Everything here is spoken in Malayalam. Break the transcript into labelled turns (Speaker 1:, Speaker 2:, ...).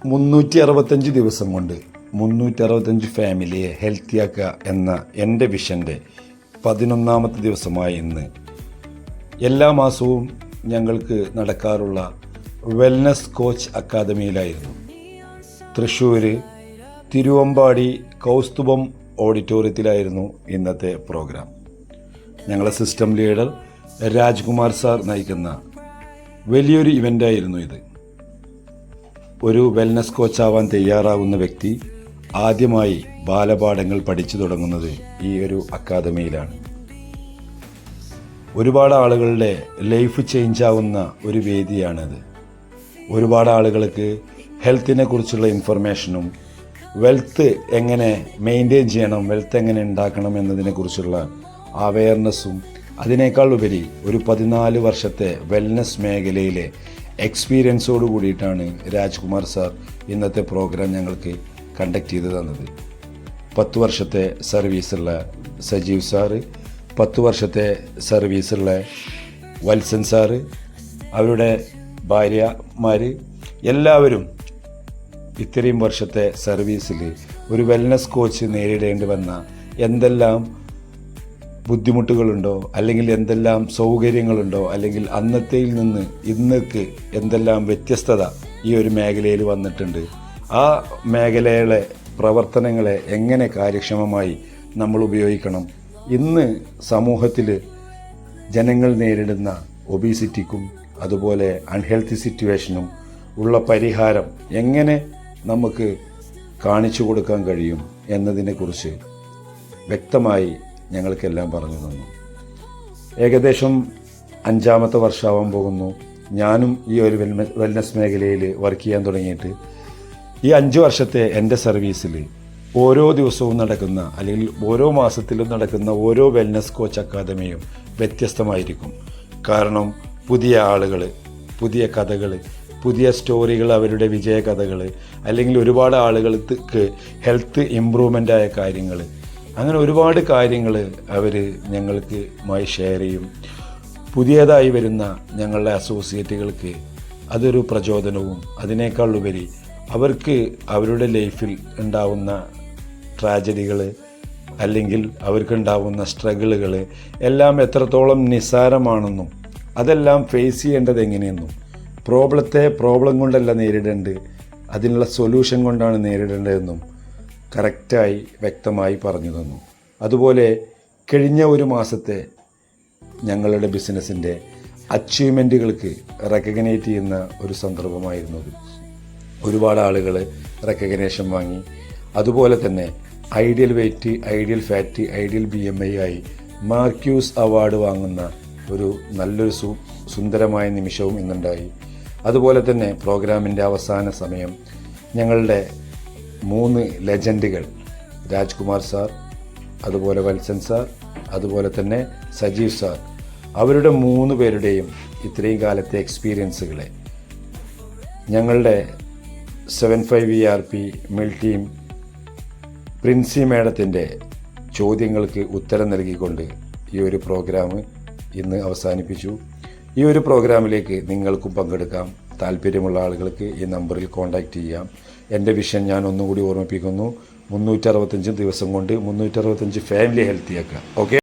Speaker 1: 365 ദിവസം കൊണ്ട് 365 ഫാമിലിയെ ഹെൽത്തിയാക്കുക എന്ന എൻ്റെ വിഷൻ്റെ 11ാമത്തെ ദിവസമായ ഇന്ന് എല്ലാ മാസവും ഞങ്ങൾക്ക് നടക്കാറുള്ള വെൽനസ് കോച്ച് അക്കാദമിയിലായിരുന്നു. തൃശ്ശൂർ തിരുവമ്പാടി കൗസ്തുഭം ഓഡിറ്റോറിയത്തിലായിരുന്നു ഇന്നത്തെ പ്രോഗ്രാം. ഞങ്ങളെ സിസ്റ്റം ലീഡർ രാജ്കുമാർ സാർ നയിക്കുന്ന വലിയൊരു ഇവൻ്റായിരുന്നു ഇത്. ഒരു വെൽനസ് കോച്ചാവാൻ തയ്യാറാകുന്ന വ്യക്തി ആദ്യമായി ബാലപാഠങ്ങൾ പഠിച്ചു തുടങ്ങുന്നത് ഈ ഒരു അക്കാദമിയിലാണ്. ഒരുപാട് ആളുകളുടെ ലൈഫ് ചേഞ്ച് ആവുന്ന ഒരു വേദിയാണിത്. ഒരുപാട് ആളുകൾക്ക് ഹെൽത്തിനെ കുറിച്ചുള്ള ഇൻഫർമേഷനും വെൽത്ത് എങ്ങനെ മെയിൻറ്റെയിൻ ചെയ്യണം, വെൽത്ത് എങ്ങനെ ഉണ്ടാക്കണം എന്നതിനെക്കുറിച്ചുള്ള അവയർനെസ്സും അതിനേക്കാൾ ഉപരി ഒരു 14 വർഷത്തെ വെൽനസ് മേഖലയിലെ എക്സ്പീരിയൻസോട് കൂടിയിട്ടാണ് രാജ്കുമാർ സാർ ഇന്നത്തെ പ്രോഗ്രാം ഞങ്ങൾക്ക് കണ്ടക്ട് ചെയ്ത് തന്നത്. 10 വർഷത്തെ സർവീസുള്ള സജീവ് സാറ്, 10 വർഷത്തെ സർവീസുള്ള വത്സൻ സാറ്, അവരുടെ ഭാര്യമാർ എല്ലാവരും ഇത്രയും വർഷത്തെ സർവീസിൽ ഒരു വെൽനസ് കോച്ച് നേരിടേണ്ടി വന്ന എന്തെല്ലാം ബുദ്ധിമുട്ടുകളുണ്ടോ, അല്ലെങ്കിൽ എന്തെല്ലാം സൗകര്യങ്ങളുണ്ടോ, അല്ലെങ്കിൽ അന്നത്തേയിൽ നിന്ന് ഇന്നേക്ക് എന്തെല്ലാം വ്യത്യസ്തത ഈ ഒരു മേഖലയിൽ വന്നിട്ടുണ്ട്, ആ മേഖലയിലെ പ്രവർത്തനങ്ങളെ എങ്ങനെ കാര്യക്ഷമമായി നമ്മൾ ഉപയോഗിക്കണം, ഇന്ന് സമൂഹത്തിൽ ജനങ്ങൾ നേരിടുന്ന ഒബീസിറ്റിക്കും അതുപോലെ അൺഹെൽത്തി സിറ്റുവേഷനും ഉള്ള പരിഹാരം എങ്ങനെ നമുക്ക് കാണിച്ചു കൊടുക്കാൻ കഴിയും എന്നതിനെക്കുറിച്ച് വ്യക്തമായി ഞങ്ങൾക്കെല്ലാം പറഞ്ഞു തന്നു. ഏകദേശം 5ാമത്തെ വർഷമാവാൻ പോകുന്നു ഞാനും ഈ ഒരു വെൽനസ് മേഖലയിൽ വർക്ക് ചെയ്യാൻ തുടങ്ങിയിട്ട്. ഈ 5 വർഷത്തെ എൻ്റെ സർവീസിൽ ഓരോ ദിവസവും നടക്കുന്ന, അല്ലെങ്കിൽ ഓരോ മാസത്തിലും നടക്കുന്ന ഓരോ വെൽനസ് കോച്ച് അക്കാദമിയും വ്യത്യസ്തമായിരിക്കും. കാരണം പുതിയ ആളുകൾ, പുതിയ കഥകൾ, പുതിയ സ്റ്റോറികൾ, അവരുടെ വിജയകഥകൾ, അല്ലെങ്കിൽ ഒരുപാട് ആളുകൾക്ക് ഹെൽത്ത് ഇമ്പ്രൂവ്മെൻ്റായ കാര്യങ്ങൾ, അങ്ങനെ ഒരുപാട് കാര്യങ്ങൾ അവർ ഞങ്ങൾക്കുമായി ഷെയർ ചെയ്യും. പുതിയതായി വരുന്ന ഞങ്ങളുടെ അസോസിയേറ്റുകൾക്ക് അതൊരു പ്രചോദനവും, അതിനേക്കാൾ ഉപരി അവർക്ക് അവരുടെ ലൈഫിൽ ഉണ്ടാവുന്ന ട്രാജഡികൾ, അല്ലെങ്കിൽ അവർക്കുണ്ടാവുന്ന സ്ട്രഗിളുകൾ എല്ലാം എത്രത്തോളം നിസ്സാരമാണെന്നും അതെല്ലാം ഫേസ് ചെയ്യേണ്ടത് എങ്ങനെയെന്നും, പ്രോബ്ലത്തെ പ്രോബ്ലം കൊണ്ടല്ല നേരിടേണ്ടത്, അതിനുള്ള സൊല്യൂഷൻ കൊണ്ടാണ് നേരിടേണ്ടതെന്നും കറക്റ്റായി വ്യക്തമായി പറഞ്ഞു തന്നു. അതുപോലെ കഴിഞ്ഞ ഒരു മാസത്തെ ഞങ്ങളുടെ ബിസിനസ്സിൻ്റെ അച്ചീവ്മെൻറ്റുകൾക്ക് റെക്കഗ്നൈറ്റ് ചെയ്യുന്ന ഒരു സന്ദർഭമായിരുന്നു അത്. ഒരുപാട് ആളുകൾ റെക്കഗ്നേഷൻ വാങ്ങി. അതുപോലെ തന്നെ ideal weight, ideal fat, ideal BMI ആയി മാർക്യൂസ് അവാർഡ് വാങ്ങുന്ന ഒരു നല്ലൊരു സുന്ദരമായ നിമിഷവും ഇന്നുണ്ടായി. അതുപോലെ തന്നെ പ്രോഗ്രാമിൻ്റെ അവസാന സമയം ഞങ്ങളുടെ 3 ലെജൻഡുകൾ, രാജ്കുമാർ സാർ, അതുപോലെ വത്സൻ സാർ, അതുപോലെ തന്നെ സജീവ് സാർ, അവരുടെ 3 പേരുടെയും ഇത്രയും കാലത്തെ എക്സ്പീരിയൻസുകളെ ഞങ്ങളുടെ 75 ERP മിൽ ടീം പ്രിൻസി മേഡത്തിൻ്റെ ചോദ്യങ്ങൾക്ക് ഉത്തരം നൽകിക്കൊണ്ട് ഈ ഒരു പ്രോഗ്രാം ഇന്ന് അവസാനിപ്പിച്ചു. ഈ ഒരു പ്രോഗ്രാമിലേക്ക് നിങ്ങൾക്കും പങ്കെടുക്കാം. താല്പര്യമുള്ള ആളുകൾക്ക് ഈ നമ്പറിൽ കോൺടാക്റ്റ് ചെയ്യാം. എൻ്റെ വിഷൻ ഞാൻ ഒന്നുകൂടി ഓർമ്മിപ്പിക്കുന്നു, 365 ദിവസം കൊണ്ട് 365 ഫാമിലി ഹെൽത്തിയാക്കുക. ഓക്കെ.